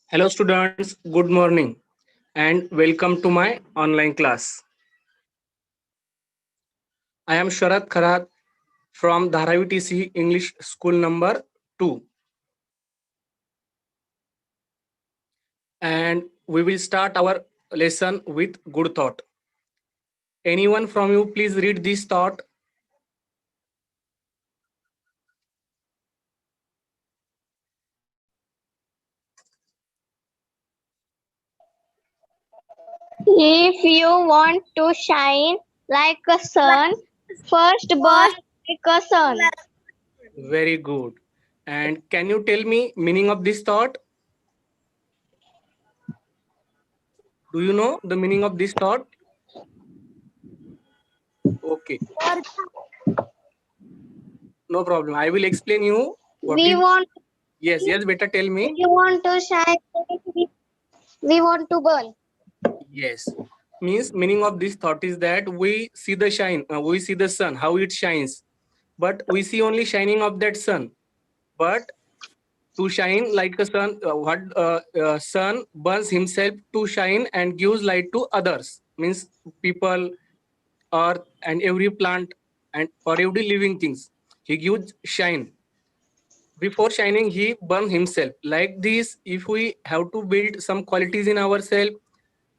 Hello students, good morning and welcome to my online class. I am Sharat Kharat from Dharavi TC English School number 2 and we will start our lesson with good thought. Anyone from you please read this thought? If you want to shine like a sun, first burn like a sun. Very good. And can you tell me meaning of this thought? Do you know the meaning of this thought? Okay, no problem. I will explain you what We is. want Yes, better tell me. we want to shine. We want to burn. Yes, means meaning of this thought is that we see the shine, we see the sun, how it shines, but we see only shining of that sun. But to shine like a sun, what sun burns himself to shine and gives light to others. Means people, earth, and every plant and or every living things. He gives shine. Before shining, he burns himself. Like this, if we have to build some qualities in ourselves,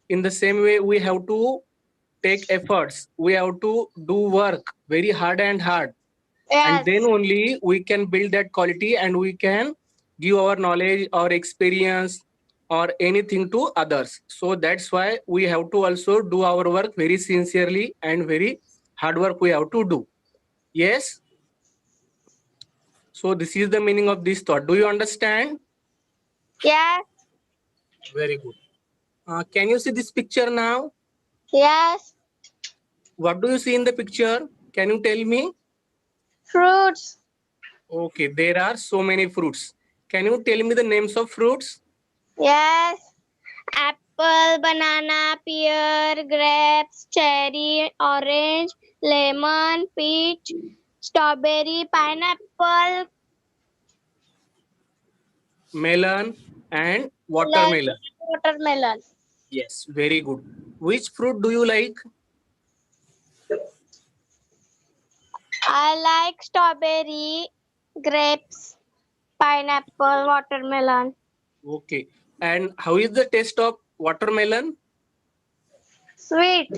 in the same way we have to take efforts, we have to do work very hard and hard, and Yes. then only we can build that quality and we can give our knowledge or experience or anything to others. So that's why we have to also do our work very sincerely and very hard work we have to do. Yes, so this is the meaning of this thought. Do you understand? Yes. Very good. Can you see this picture now? Yes. What do you see in the picture? Can you tell me? Fruits. Okay, there are so many fruits. Can you tell me the names of fruits? Yes. Apple, banana, pear, grapes, cherry, orange, lemon, peach, strawberry, pineapple, Melon and melon, watermelon. watermelon. Yes, very good. Which fruit do you like? I like strawberry, grapes, pineapple, watermelon. Okay. And how is the taste of watermelon? Sweet,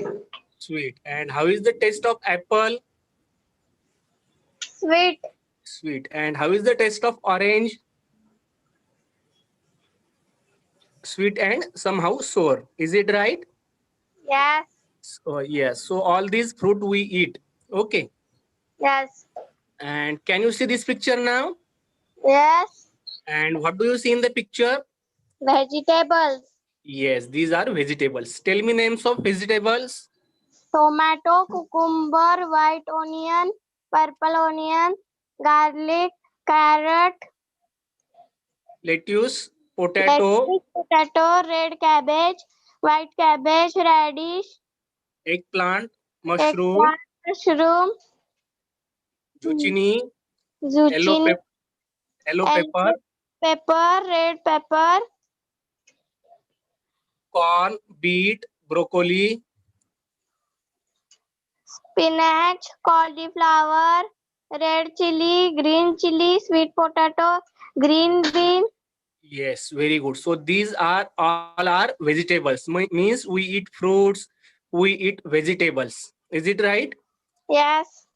Sweet. And how is the taste of apple? sweet, Sweet. And how is the taste of orange? Sweet and somehow sour. Is it right? yes, So, yes. So all these fruit we eat. Okay. yes, And can you see this picture now? yes. And what do you see in the picture? Vegetables, Yes, these are vegetables. Tell me names of vegetables. tomato, cucumber, white onion, purple onion, garlic, carrot, Lettuce, potato, lettuce, potato, red cabbage, white cabbage, radish, eggplant, mushroom, eggplant, mushroom, zucchini, yellow, zucchini, yellow pepper, yellow pepper, red pepper, corn, beet, broccoli. spinach, cauliflower, red chili, green chili, sweet potato, green bean. Yes, very good. So these are all our vegetables. Means we eat fruits, we eat vegetables. Is it right? Yes,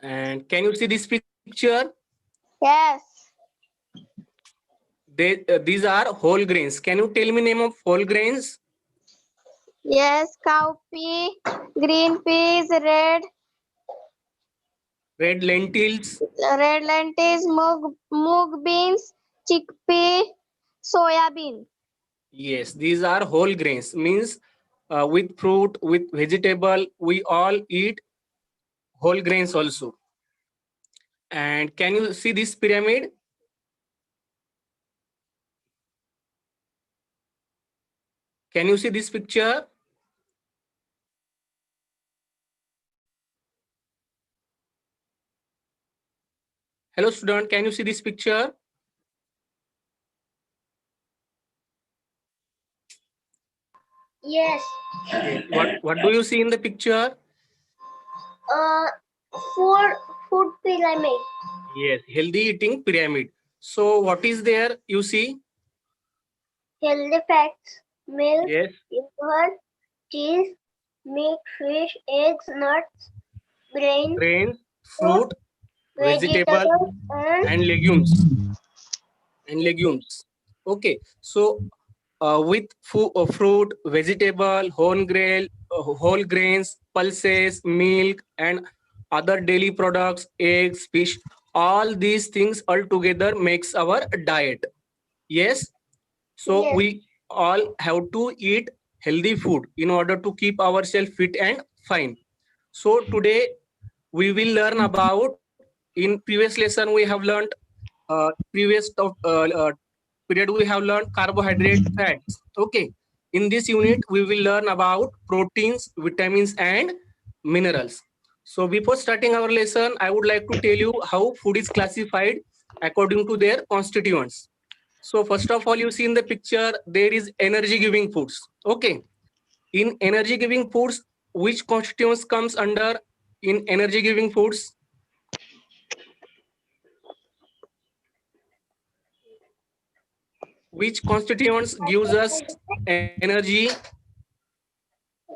And can you see this picture? yes, These are whole grains. Can you tell me name of whole grains? yes, cowpea, green peas, Red lentils. red lentils, mung beans, chickpea, soya bean. Yes, these are whole grains. Means with fruit, with vegetable, we all eat whole grains also. And can you see this pyramid? Can you see this picture? Hello student, can you see this picture? Yes. Yes. What do you see in the picture? Uh, food pyramid. Yes, healthy eating pyramid. So what is there you see? Healthy fats, milk, Yes, yogurt, cheese, meat, fish, eggs, nuts, grains, grains, fruit, fruit, vegetable vegetables, and and legumes. And legumes. Okay, so with fruit, vegetable, whole grains, pulses, milk, and other daily products, eggs, fish, all these things altogether makes our diet. Yes, so yes, we all have to eat healthy food in order to keep ourselves fit and fine. So today we will learn about, in previous lesson we have learned, previous period we have learned carbohydrate, fats. Okay, in this unit we will learn about proteins, vitamins and minerals. So before starting our lesson, I would like to tell you how food is classified according to their constituents. So first of all, you see in the picture there is energy giving foods. Okay, in energy giving foods, which constituents comes under in energy giving foods? Which constituents gives us energy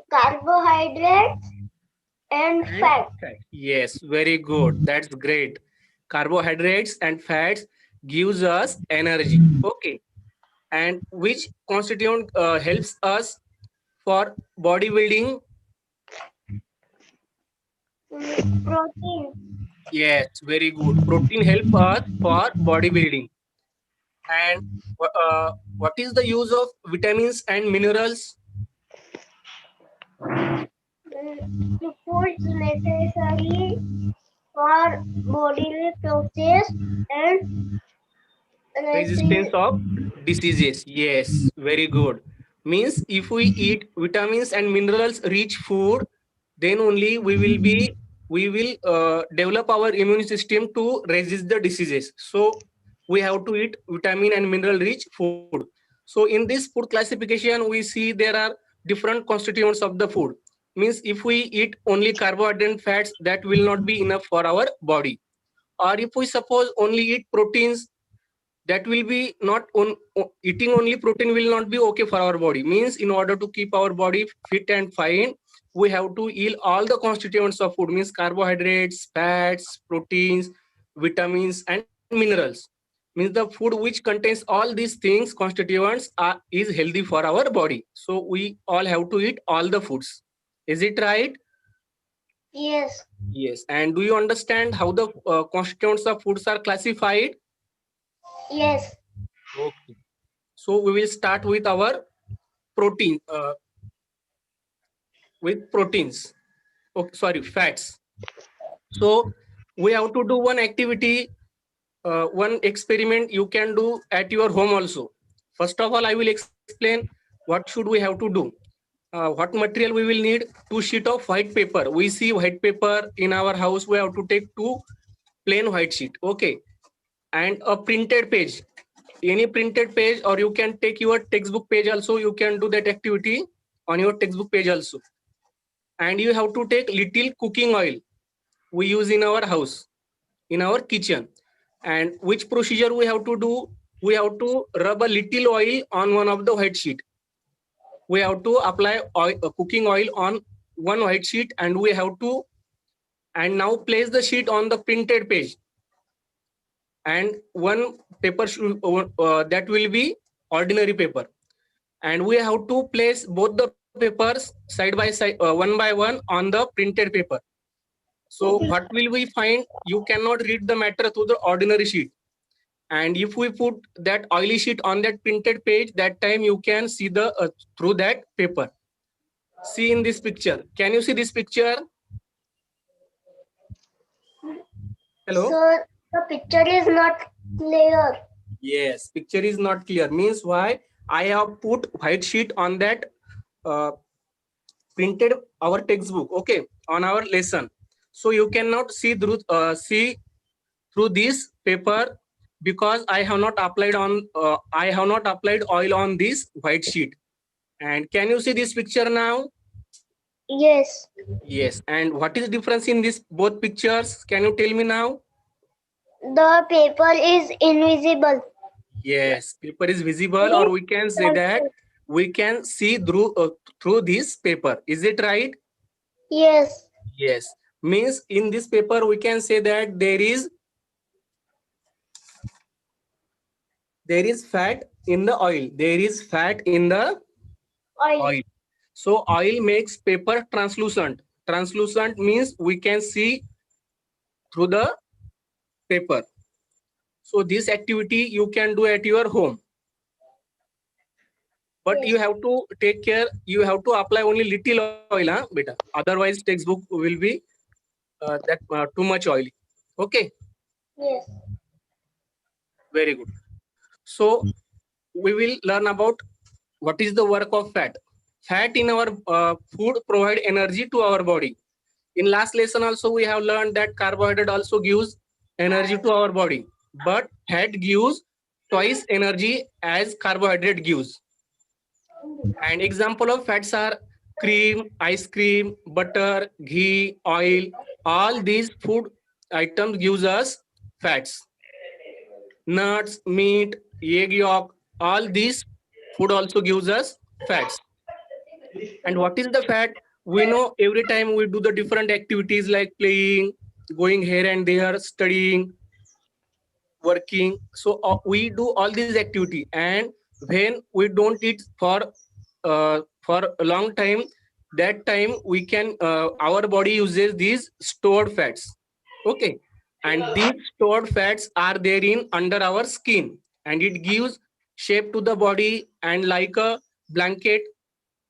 carbohydrates and and fat. fat? Yes, very good. That's great. Carbohydrates and fats gives us energy. Okay, and which constituent helps us for bodybuilding? Protein. Yes, very good. Protein help us for bodybuilding. And what is the use of vitamins and minerals? The foods necessary for bodily process and Resistance resistance. of diseases. Yes, very good. Means if we eat vitamins and minerals rich food, then only we will develop our immune system to resist the diseases. So we have to eat vitamin and mineral rich food. So in this food classification we see there are different constituents of the food. Means if we eat only carbohydrate fats, that will not be enough for our body. Or if we suppose only eat proteins, that will be not on eating only protein will not be okay for our body. Means in order to keep our body fit and fine, we have to eat all the constituents of food, means carbohydrates, fats, proteins, vitamins and minerals. Means the food which contains all these things constituents is healthy for our body. So we all have to eat all the foods. Is it right? Yes, Yes. And do you understand how the constituents of foods are classified? yes. Okay. So we will start with our protein, with proteins. Okay, sorry, fats. So we have to do one activity, one experiment you can do at your home also. First of all, I will explain what should we have to do. What material we will need? Two sheet of white paper. We see white paper in our house. We have to take two plain white sheet. Okay, and a printed page, any printed page, or you can take your textbook page also. You can do that activity on your textbook page also. And you have to take little cooking oil we use in our house, in our kitchen. And which procedure we have to do? We have to rub a little oil on one of the white sheet. We have to apply oil, cooking oil on one white sheet, and we have to, and now place the sheet on the printed page. And one paper should, that will be ordinary paper, and we have to place both the papers side by side, one by one on the printed paper. So what will we find? You cannot read the matter through the ordinary sheet. And if we put that oily sheet on that printed page, that time you can see the through that paper. See in this picture. Can you see this picture? Hello? So the picture is not clear. Yes, picture is not clear. Means why? I have put white sheet on that uh, printed our textbook, okay, on our lesson. So you cannot see through this paper because I have not applied oil on this white sheet. And can you see this picture now? Yes. Yes. And what is the difference in these both pictures? Can you tell me now? The paper is invisible. Yes, paper is visible, or This we can say that also. we can see through this paper. Is it right? Yes. Yes. Means in this paper we can say that there is fat in the oil. There is fat in the Oil. oil. So oil makes paper translucent. Translucent means we can see through the paper. So this activity you can do at your home. But you Yes. have to take care. You have to apply only little oil, huh, beta. Otherwise, textbook will be that too much oily. Okay, Yes. very good. So we will learn about what is the work of fat. Fat in our food provide energy to our body. In last lesson also we have learned that carbohydrate also gives energy to our body, but fat gives twice energy as carbohydrate gives. And example of fats are cream, ice cream, butter, ghee, oil. All these food items gives us fats. Nuts, meat, egg yolk, all these food also gives us fats. And what is the fat? We know every time we do the different activities like playing, going here and there, studying, working. So we do all these activity, and when we don't eat for a long time, that time we can our body uses these stored fats. Okay, and these stored fats are there in under our skin, and it gives shape to the body, and like a blanket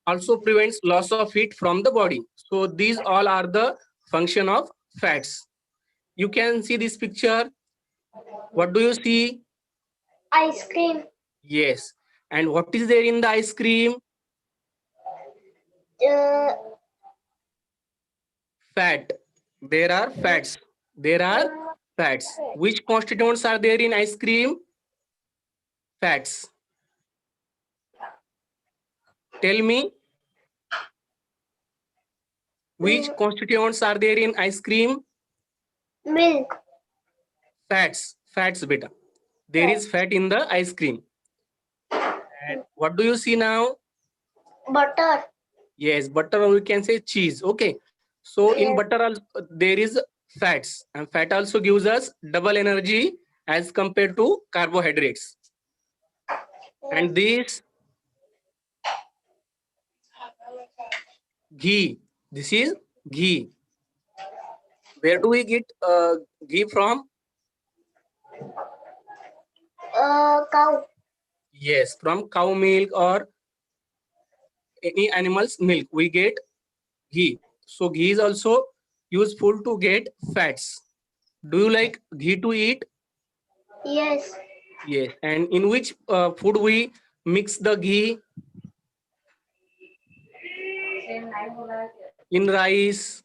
also prevents loss of heat from the body. So these all are the function of fats. You can see this picture. What do you see? Ice cream. Yes. And what is there in the ice cream? Uh, Fat. There are fats. There are fats. Which constituents are there in ice cream? Fats. Tell me, which constituents are there in ice cream? milk. Fats. Fats, beta. There is fat in the ice cream. And what do you see now? Butter. Yes, butter, or we can say cheese. Okay. So in Yes. butter there is fats, and fat also gives us double energy as compared to carbohydrates. And this ghee, this is ghee. Where do we get ghee from? Cow. Yes, from cow milk or any animal's milk we get ghee. So ghee is also useful to get fats. Do you like ghee to eat? Yes. Yes. And in which food we mix the ghee? In rice,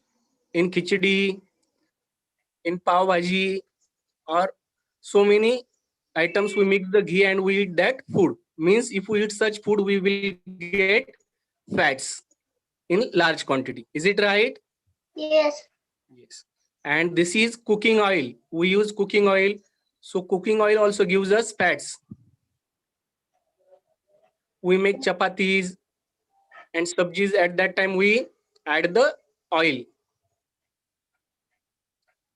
in khichdi, in pav bhaji, or so many items we mix the ghee and we eat that food. Means if we eat such food, we will get fats in large quantity. Is it right? Yes. Yes. And this is cooking oil. We use cooking oil. So cooking oil also gives us fats. We make chapatis and sabjis. At that time we add the oil.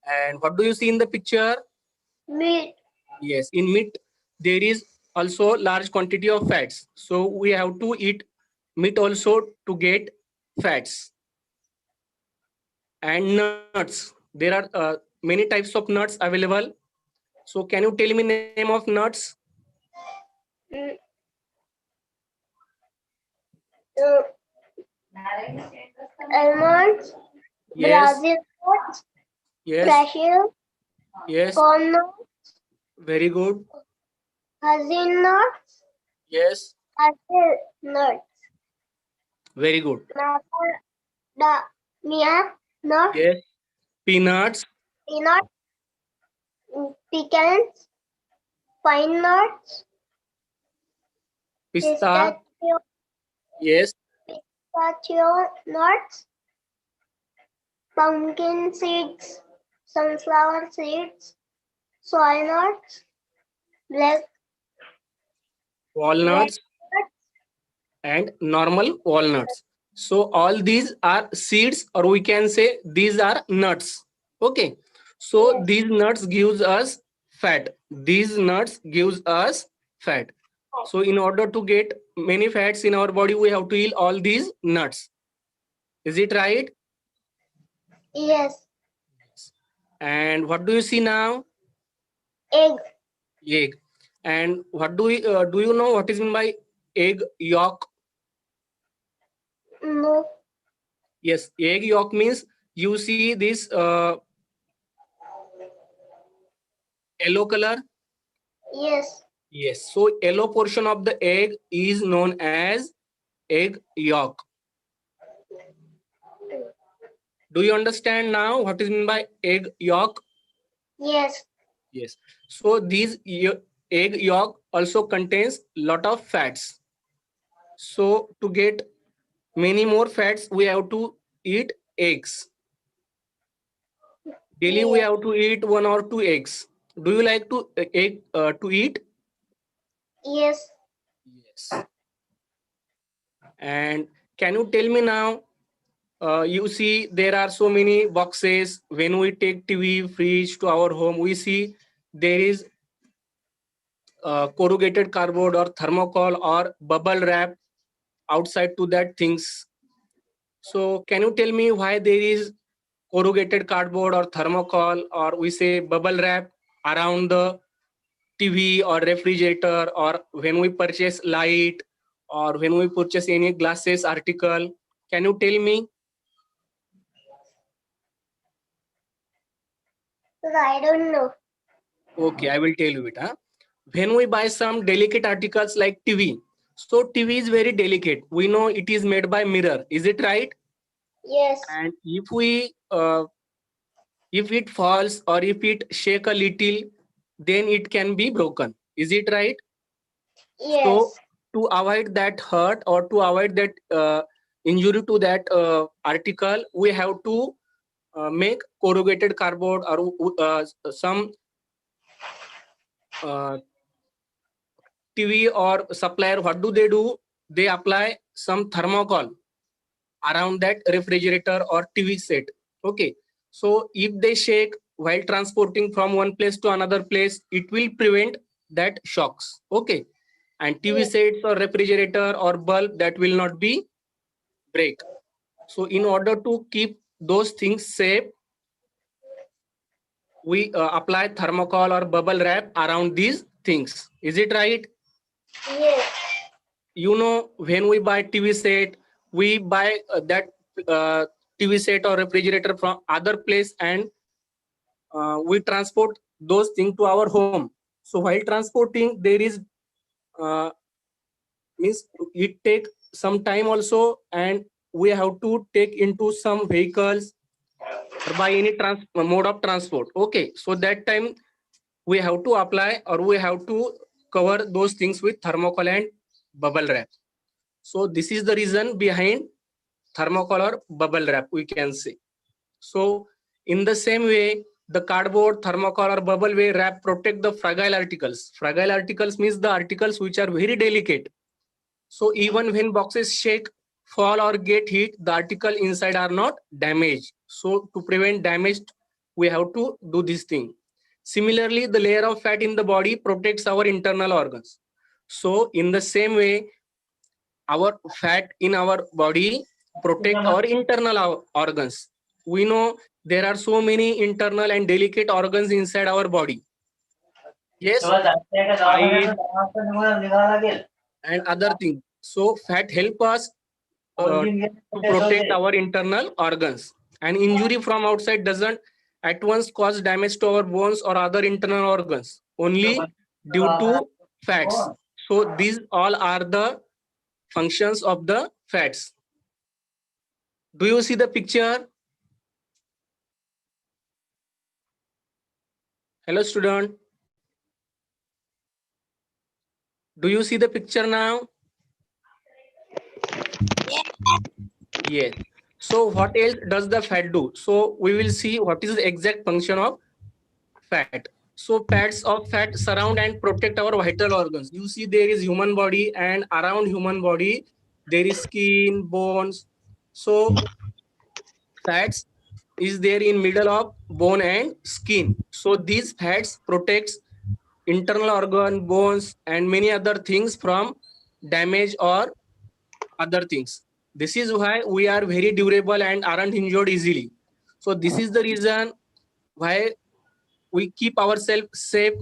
And what do you see in the picture? Meat. Yes, in meat there is also large quantity of fats. So we have to eat meat also to get fats. And nuts. There are many types of nuts available. So can you tell me name of nuts? Mm, uh, almonds. Yes, Brazil nuts. yes, Cashew. yes. Corn nuts. Very good. Hazelnuts. Yes. nuts. Very good. Nuts, Yes. Peanuts, peanuts, pecans, pine nuts, pista. Yes. pistachio nuts, pumpkin seeds, sunflower seeds, soy nuts, black Walnuts nuts. and normal walnuts. So all these are seeds, or we can say these are nuts. Okay. So Yes. these nuts gives us fat. These nuts gives us fat. So in order to get many fats in our body, we have to eat all these nuts. Is it right? Yes. And what do you see now? Egg. Egg. And what do you know what is mean by egg yolk? No. Yes, egg yolk means you see this yellow color. Yes. Yes, so yellow portion of the egg is known as egg yolk. Do you understand now what is mean by egg yolk? Yes. Yes. So these egg yolk also contains lot of fats. So to get many more fats, we have to eat eggs. Daily we Yes. have to eat 1 or 2 eggs. Do you like to egg to eat? Yes. Yes. And can you tell me now? You see, there are so many boxes. When we take TV, fridge to our home, we see there is corrugated cardboard or thermocol or bubble wrap outside to that things. So can you tell me why there is corrugated cardboard or thermocol or we say bubble wrap around the TV or refrigerator, or when we purchase light, or when we purchase any glasses article? Can you tell me? I don't know. Okay, I will tell you it. When we buy some delicate articles like TV, so TV is very delicate. We know it is made by mirror. Is it right? Yes. And if it falls or if it shake a little, then it can be broken. Is it right? So Yes. to avoid that hurt or to avoid that injury to that article, we have to make corrugated cardboard or some uh, TV or supplier. What do? They apply some thermocol around that refrigerator or TV set. Okay. So if they shake while transporting from one place to another place, it will prevent that shocks. Okay. And TV Yes. sets or refrigerator or bulb, that will not be break. So in order to keep those things safe, we apply thermocol or bubble wrap around these things. Is it right? Yes. You know, when we buy TV set, we buy that TV set or refrigerator from other place, and we transport those things to our home. So while transporting, there is uh, means it take some time also, and we have to take into some vehicles or by any mode of transport. Okay, so that time we have to apply or we have to cover those things with thermocol and bubble wrap. So this is the reason behind thermocol or bubble wrap, we can say. So in the same way, the cardboard, thermocol or bubble wrap protect the fragile articles. Fragile articles means the articles which are very delicate. So even when boxes shake, fall or get hit, the article inside are not damaged. So to prevent damage, we have to do this thing. Similarly, the layer of fat in the body protects our internal organs. So in the same way, our fat in our body protect our internal organs. We know there are so many internal and delicate organs inside our body. Yes, eyes and other things. So fat help us to protect our internal organs. An injury from outside doesn't at once cause damage to our bones or other internal organs, only due to fats. So these all are the functions of the fats. Do you see the picture? Hello, student. Do you see the picture now? Yes. So what else does the fat do? So we will see what is the exact function of fat. So pads of fat surround and protect our vital organs. You see there is human body, and around human body there is skin, bones. So fats is there in middle of bone and skin. So these fats protects internal organ, bones, and many other things from damage or other things. This is why we are very durable and aren't injured easily. So this is the reason why we keep ourselves safe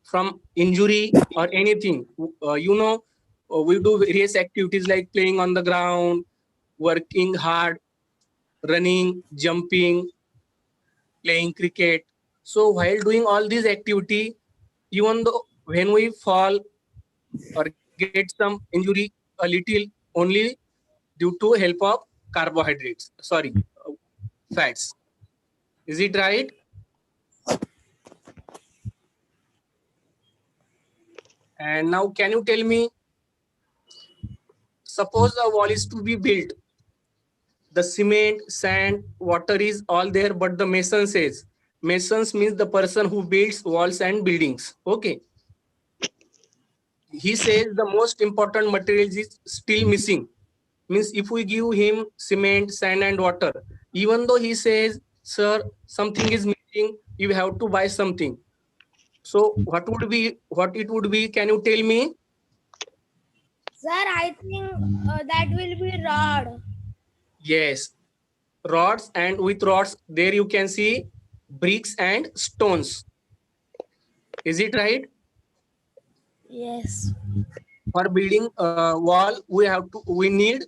from injury or anything. We do various activities like playing on the ground, working hard, running, jumping, playing cricket. So while doing all these activity, even though when we fall or get some injury a little, only due to help of carbohydrates, fats. Is it right? And now can you tell me, suppose a wall is to be built, the cement, sand, water is all there, but the mason says, masons means the person who builds walls and buildings. Okay. He says the most important materials is still missing. Means if we give him cement, sand and water, even though he says, sir, something is missing, you have to buy something. So what it would be? Can you tell me? Sir, I think that will be rod. Yes, rods, and with rods there you can see bricks and stones. Is it right? Yes. For building a wall, we need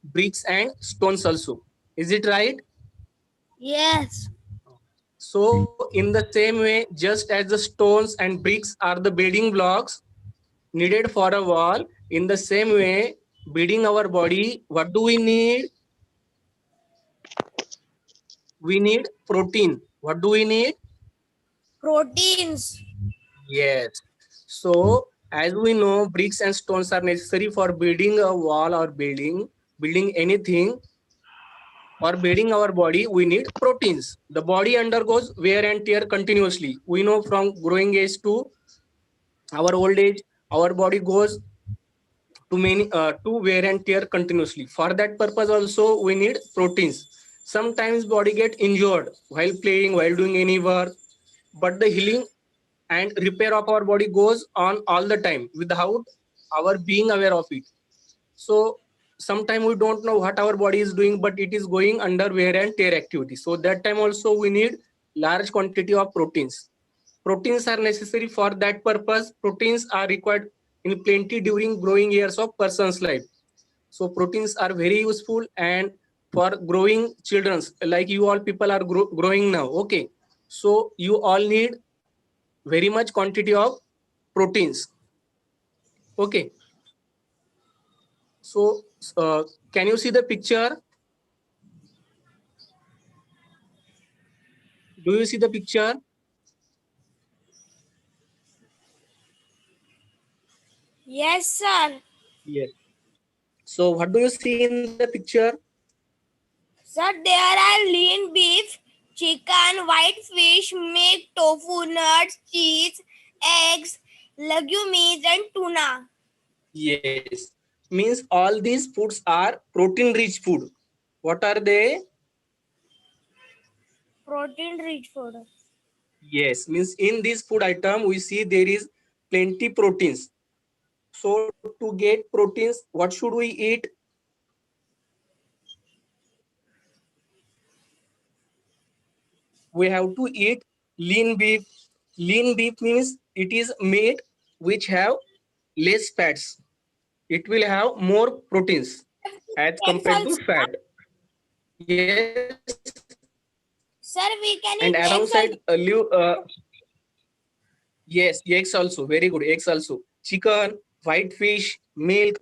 bricks and stones also. Is it right? Yes. So in the same way, just as the stones and bricks are the building blocks needed for a wall, in the same way, building our body, what do we need? We need protein. What do we need? Proteins. Yes. So as we know, bricks and stones are necessary for building a wall or building anything. For building our body, we need proteins. The body undergoes wear and tear continuously. We know from growing age to our old age, our body goes to wear and tear continuously. For that purpose also we need proteins. Sometimes body get injured while playing, while doing any work, but the healing and repair of our body goes on all the time without our being aware of it. So sometimes we don't know what our body is doing, but it is going under wear and tear activity. So that time also we need large quantity of proteins. Proteins are necessary for that purpose. Proteins are required in plenty during growing years of person's life. So proteins are very useful, and for growing children, like you all people are growing now. Okay. So you all need very much quantity of proteins. Okay. So can you see the picture? Do you see the picture? Yes, sir. Yes. So what do you see in the picture? Sir, there are lean beef, chicken, white fish, milk, tofu, nuts, cheese, eggs, legumes, and tuna. Yes. Means all these foods are protein rich food. What are they? Protein-rich food. Yes. Means in this food item we see there is plenty proteins. So to get proteins, what should we eat? We have to eat lean beef. Lean beef means it is meat which have less fats. It will have more proteins as Eggs compared to also. fat. Yes. Sir, we And can eat eggs alongside also. yes, eggs also very good. Eggs also, chicken, white fish, milk.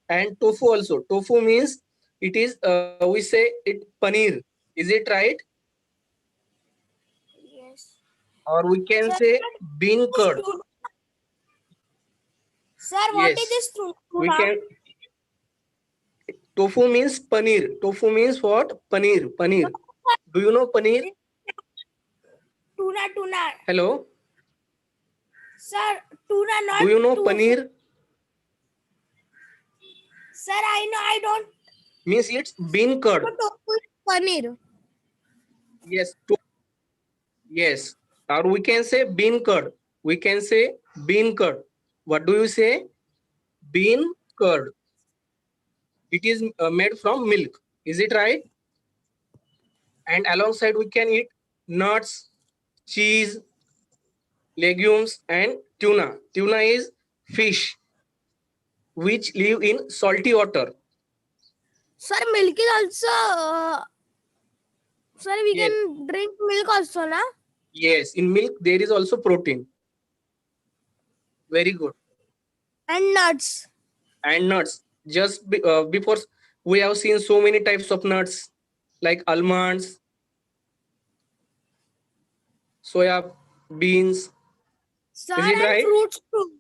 And tofu also. Tofu means it is, we say it paneer. Is it right? Yes. Or we can Sir, say bean curd. Sir, what is Yes, this we tuna? can. Tofu means paneer. Tofu means what? Paneer. Paneer. Do you know paneer? Tuna. Hello. Sir, tuna, not Do you know tofu. paneer? Sir, I know. I don't. Means it's bean curd. Tofu is paneer. Yes. Yes. Or we can say bean curd. We can say bean curd. What do you say? Bean curd. It is made from milk. Is it right? And alongside we can eat nuts, cheese, legumes, and tuna. Tuna is fish which live in salty water. Sir, milk is also. Sir, we Yes. can drink milk also, na? Yes. In milk there is also protein. Very good. And nuts. And nuts. Just before, we have seen so many types of nuts like almonds, soya beans. Sir, Is it and right? fruits too.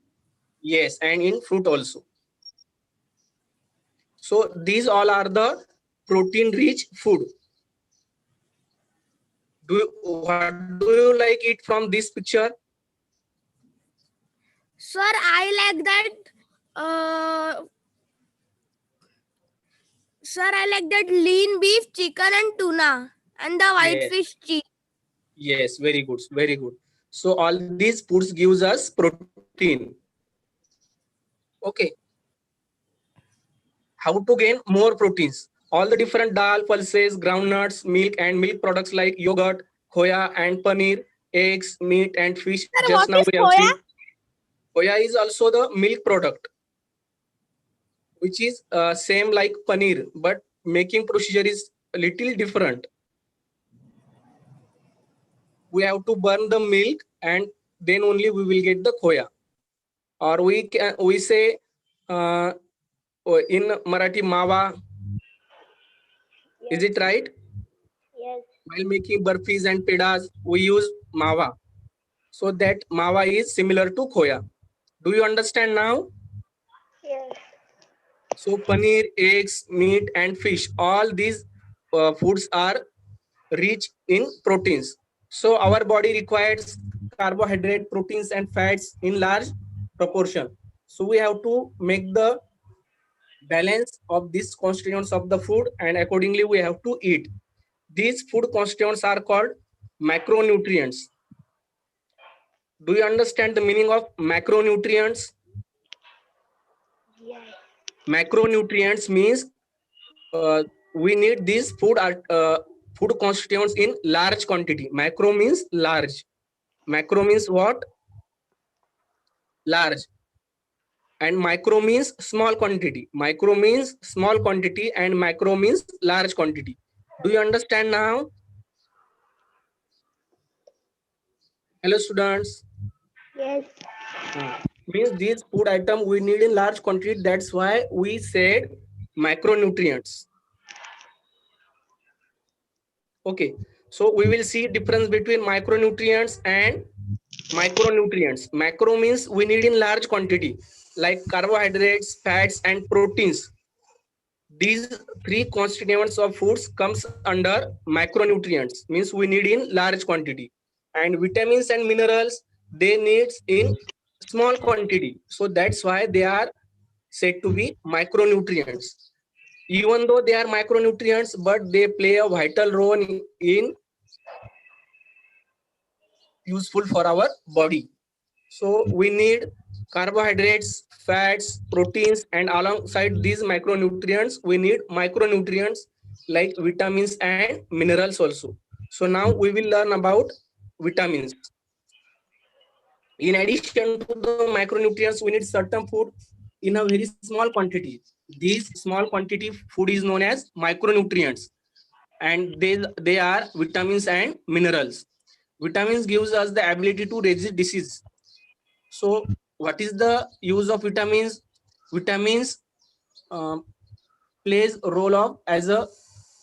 Yes, and in fruit also. So these all are the protein rich food. What do you like it from this picture? Sir, I like that. Sir, I like that lean beef, chicken, and tuna, and the white Yes, fish cheese. yes, very good, very good. So all these foods gives us protein. Okay. How to gain more proteins? All the different dal, pulses, groundnuts, milk, and milk products like yogurt, khoya, and paneer, eggs, meat, and fish. Sir, Just what now is we have soya? seen. Khoya is also the milk product, which is same like paneer, but making procedure is a little different. We have to burn the milk, and then only we will get the khoya. Or we say uh, in Marathi mawa. Is it right? Yes. While making burfis and pedas, we use mawa. So that mawa is similar to khoya. Do you understand now? Yes. So paneer, eggs, meat, and fish, all these foods are rich in proteins. So our body requires carbohydrate, proteins, and fats in large proportion. So we have to make the balance of these constituents of the food, and accordingly we have to eat. These food constituents are called macronutrients. Do you understand the meaning of macronutrients? Yes. Macronutrients means we need these food constituents in large quantity. Macro means large. Macro means what? Large. And micro means small quantity. Micro means small quantity, and macro means large quantity. Do you understand now? Hello, students. Yes. Means these food item we need in large quantity. That's why we said macronutrients. Okay, so we will see difference between micronutrients and micronutrients. Macro means we need in large quantity, like carbohydrates, fats, and proteins. These three constituents of foods comes under macronutrients, means we need in large quantity. And vitamins and minerals, they need in small quantity. So that's why they are said to be micronutrients. Even though they are micronutrients, but they play a vital role in useful for our body. So we need carbohydrates, fats, proteins, and alongside these macronutrients, we need micronutrients like vitamins and minerals also. So now we will learn about vitamins. In addition to the macronutrients, we need certain food in a very small quantity. These small quantity food is known as micronutrients, and they are vitamins and minerals. Vitamins gives us the ability to resist disease. So what is the use of vitamins? Vitamins plays a role of as a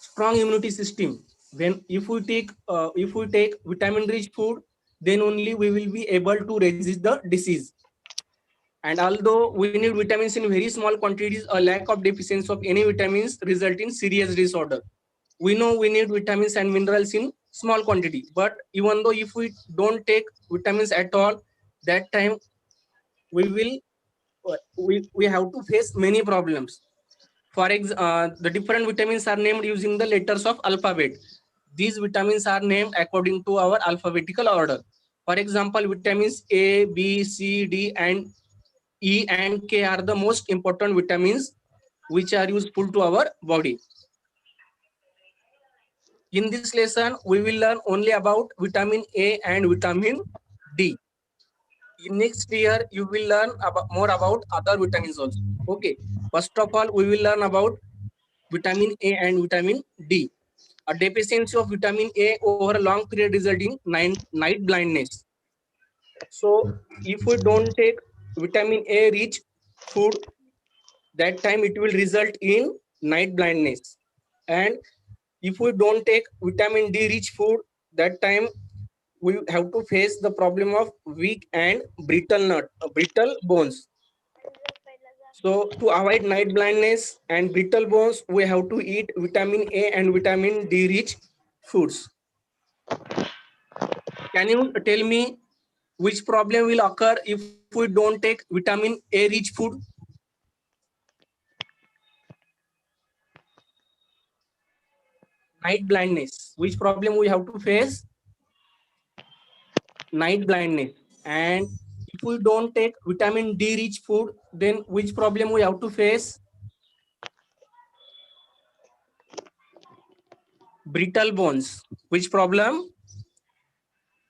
strong immunity system. When if we take vitamin rich food, then only we will be able to resist the disease. And although we need vitamins in very small quantities, a lack of deficiency of any vitamins result in serious disorder. We know we need vitamins and minerals in small quantity, but even though if we don't take vitamins at all, that time we will we have to face many problems. The different vitamins are named using the letters of alphabet. These vitamins are named according to our alphabetical order. For example, vitamins A, B, C, D, and E and K are the most important vitamins which are useful to our body. In this lesson, we will learn only about vitamin A and vitamin D. In next year, you will learn more about other vitamins also. Okay. First of all, we will learn about vitamin A and vitamin D. A deficiency of vitamin A over a long period resulting night blindness. So if we don't take vitamin A rich food, that time it will result in night blindness. And if we don't take vitamin D rich food, that time we have to face the problem of weak and brittle bones. So to avoid night blindness and brittle bones, we have to eat vitamin A and vitamin D rich foods. Can you tell me which problem will occur if we don't take vitamin A rich food? Night blindness. Which problem we have to face? Night blindness. And if we don't take vitamin D rich food, then which problem we have to face? Brittle bones. Which problem?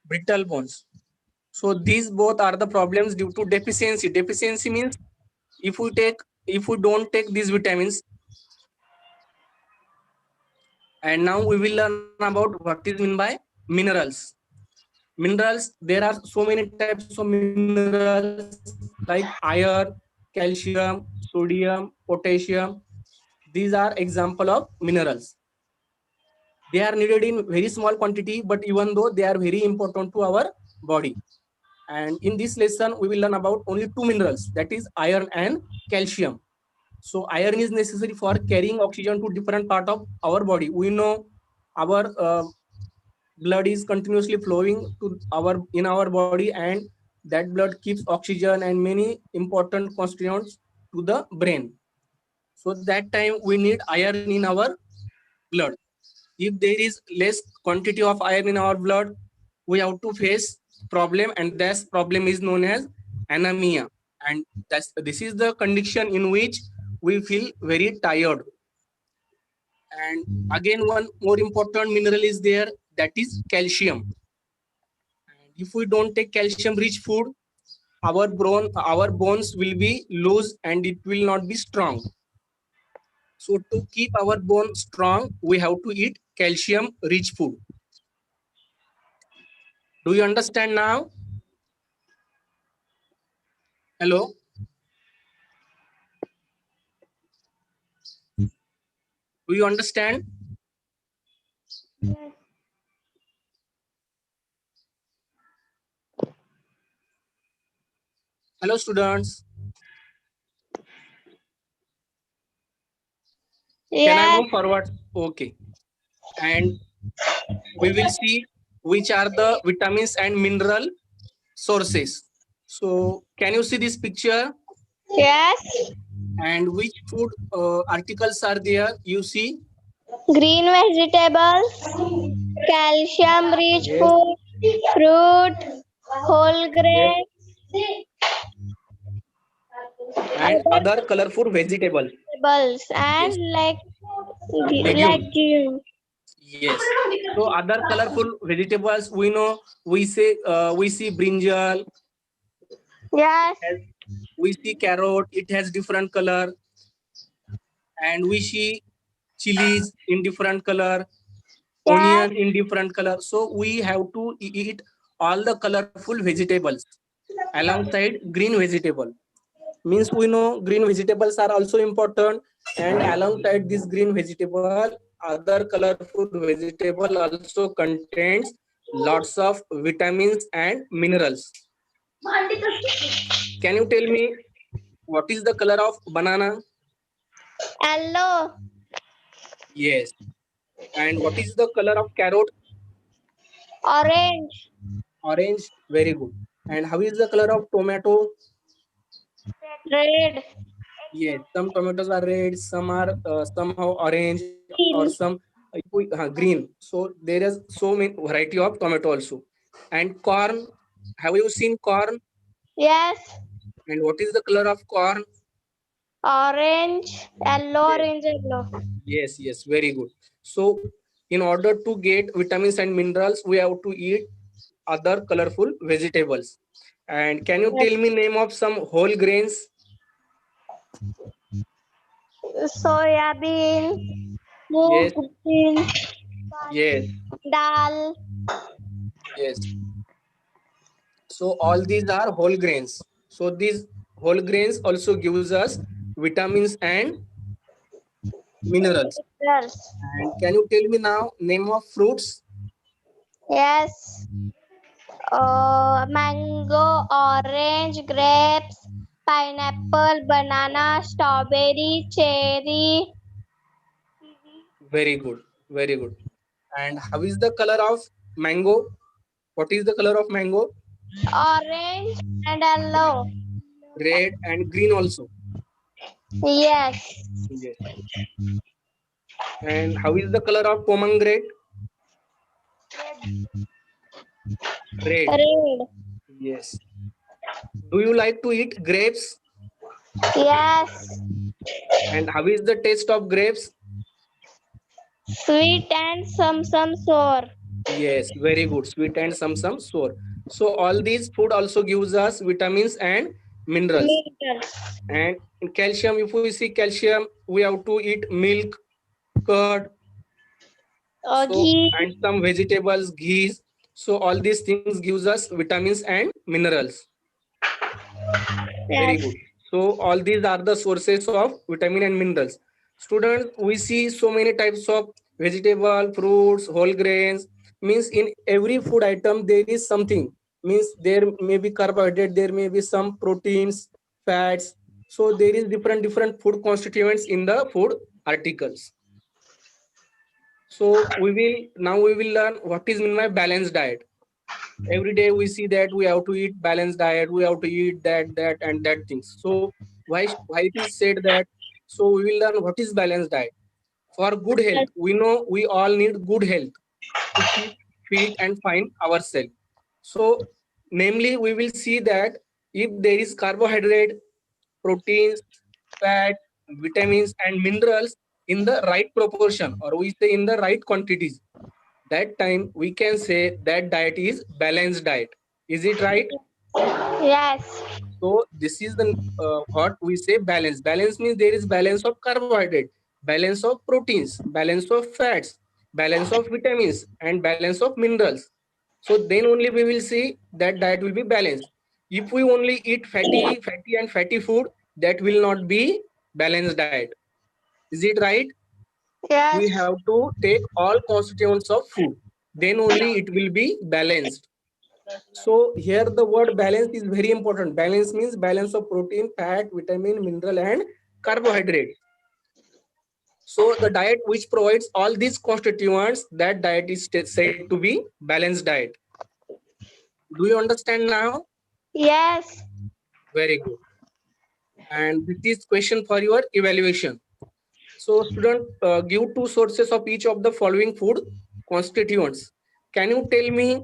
Brittle bones. So these both are the problems due to deficiency. Deficiency means if we don't take these vitamins. And now we will learn about what is meant by minerals. Minerals, there are so many types of minerals like iron, calcium, sodium, potassium. These are example of minerals. They are needed in very small quantity, but even though they are very important to our body. And in this lesson, we will learn about only two minerals, that is iron and calcium. So iron is necessary for carrying oxygen to different part of our body. We know our blood is continuously flowing to our body, and that blood keeps oxygen and many important constituents to the brain. So that time we need iron in our blood. If there is less quantity of iron in our blood, we have to face problem, and this problem is known as anemia. And this is the condition in which we feel very tired. And again, one more important mineral is there, that is calcium. And if we don't take calcium rich food, our bones will be loose and it will not be strong. So to keep our bones strong, we have to eat calcium rich food. Do you understand now? Hello? Do you understand? Yes. Hello, students. Can I Yes. move forward? Okay. And we will see which are the vitamins and mineral sources. So can you see this picture? Yes. And which food articles are there? You see? Green vegetables, calcium rich Yes. food, fruit, whole Yes. grain, And other colorful vegetables. vegetables, and Yes. like Legumes. legumes. Yes. So other colorful vegetables, we see brinjal, Yes. we see carrot, it has different color, and we see chilies in different color, Yes. onion in different color. So we have to eat all the colorful vegetables alongside green vegetable. Means we know green vegetables are also important, and alongside this green vegetable, other colorful vegetable also contains lots of vitamins and minerals. Can you tell me what is the color of banana? Yellow. Yes. And what is the color of carrot? Orange. Orange. Very good. And how is the color of tomato? Red. Yes, some tomatoes are red, some are somehow orange, or some green. So there is so many variety of tomato also. And corn, have you seen corn? Yes. And what is the color of corn? Orange. Yellow. Yes, Orange. Yellow. yes, very good. So in order to get vitamins and minerals, we have to eat other colorful vegetables. And can you tell me name of some whole grains? Soya bean. Moong Yes, bean. yes, Dal. yes. So all these are whole grains. So these whole grains also gives us vitamins and minerals. Yes. And can you tell me now name of fruits? Yes. Mango, orange, grapes, pineapple, banana, strawberry, cherry, Very good, very good. And how is the color of mango? What is the color of mango? orange, and yellow. Red and green also. Yes. Yes. And how is the color of pomegranate? Red. Red. Yes. Do you like to eat grapes? Yes. And how is the taste of grapes? Sweet and some sour. Yes, very good. Sweet and some sour. So all these food also gives us vitamins and minerals. Minerals. And in calcium, if we see calcium, we have to eat milk, curd, so Ghee. and some vegetables, ghees. So all these things gives us vitamins and minerals. Very Yes. good. So all these are the sources of vitamin and minerals. Students, we see so many types of vegetable, fruits, whole grains. Means in every food item there is something. Means there may be carbohydrate, there may be some proteins, fats. So there is different food constituents in the food articles. So we will learn what is mean by balanced diet. Every day we see that we have to eat balanced diet, we have to eat that and that things. So why it is said that? So we will learn what is balanced diet. For good health, we know we all need good health to keep fit and find ourselves. So namely we will see that if there is carbohydrate, proteins, fat, vitamins and minerals in the right proportion, or we say in the right quantities, that time we can say that diet is balanced diet. Is it right? Yes. So this is the what we say balance. Balance means there is balance of carbohydrate, balance of proteins, balance of fats, balance of vitamins, and balance of minerals. So then only we will see that diet will be balanced. If we only eat fatty food, that will not be balanced diet. Is it right? We Yes. have to take all constituents of food. Then only it will be balanced. So here the word balance is very important. Balance means balance of protein, fat, vitamin, mineral, and carbohydrate. So the diet which provides all these constituents, that diet is said to be balanced diet. Do you understand now? Yes. Very good. And this is question for your evaluation. So student, give two sources of each of the following food constituents. Can you tell me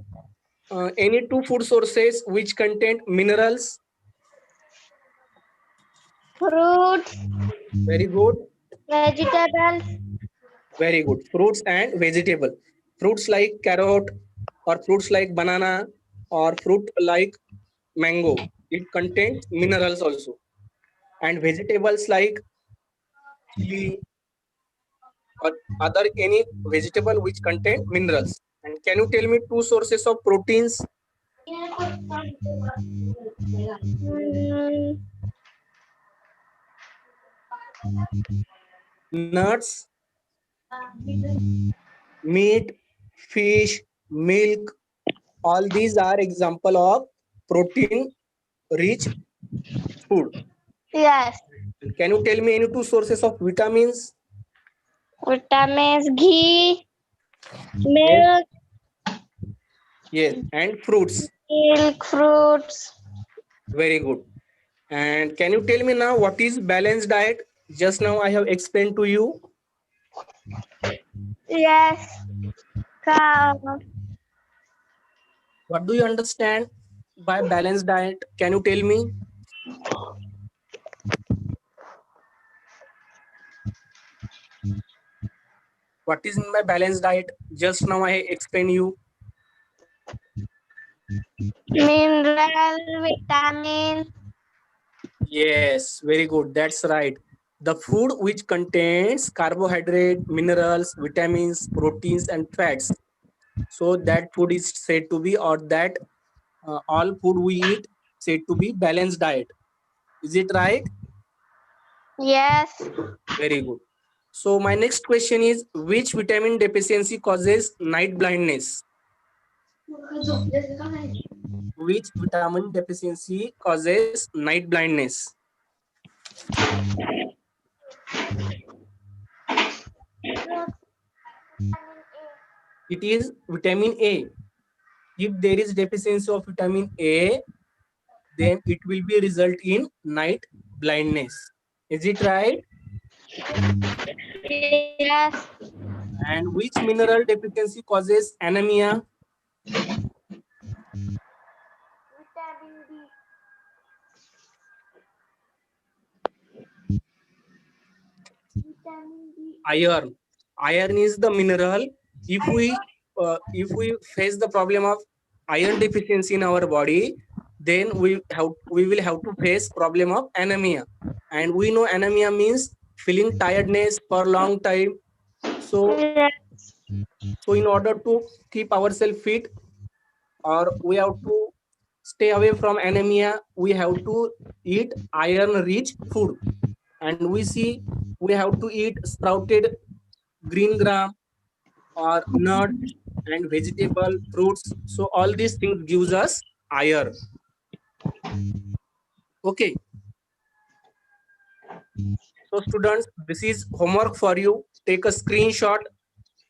any two food sources which contain minerals? Fruits, Very good. vegetables, Very good. Fruits and vegetable. Fruits like carrot or fruits like banana or fruit like mango. It contains minerals also. And vegetables like chili or other any vegetable which contain minerals. And can you tell me two sources of proteins? mm, nuts, meat, fish, milk. All these are example of protein rich food. Yes. Can you tell me any two sources of vitamins? Vitamins, ghee, Yes. milk, Yes. And fruits. milk, fruits. Very good. And can you tell me now what is balanced diet? Just now I have explained to you. Yes. Cow. What do you understand by balanced diet? Can you tell me? What is in my balanced diet? Just now I explained you. Mineral, vitamin. Yes, very good. That's right. The food which contains carbohydrate, minerals, vitamins, proteins, and fats. So that food is said to be, or that all food we eat said to be balanced diet. Is it right? Yes. Very good. So my next question is, which vitamin deficiency causes night blindness? Which vitamin deficiency causes night blindness? It is vitamin A. If there is deficiency of vitamin A, then it will be result in night blindness. Is it right? Yes. And which mineral deficiency causes anemia? Iron. Iron is the mineral. If we face the problem of iron deficiency in our body, then we will have to face problem of anemia. And we know anemia means feeling tiredness for long time. So Yes. so in order to keep ourselves fit, or we have to stay away from anemia, we have to eat iron rich food. And we see we have to eat sprouted green gram or nuts and vegetable fruits. So all these things gives us iron. Okay, so students, this is homework for you. Take a screenshot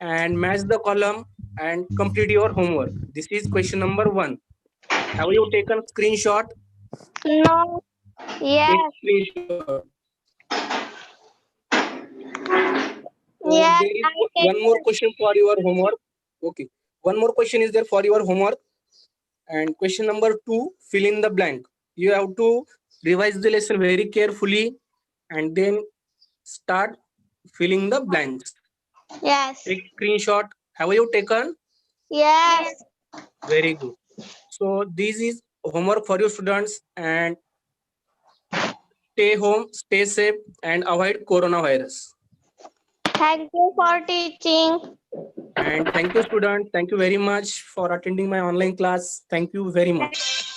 and match the column and complete your homework. This is question number 1. Have you taken screenshot? No. Take Yes. screenshot. So Yes. there is I one more can. question for your homework. Okay, one more question is there for your homework. And question number 2, fill in the blank. You have to revise the lesson very carefully and then start filling the blanks. Yes. Take screenshot. Have you taken? Yes. Very good. So this is homework for you students, and stay home, stay safe, and avoid coronavirus. Thank you for teaching. And thank you students. Thank you very much for attending my online class. Thank you very much.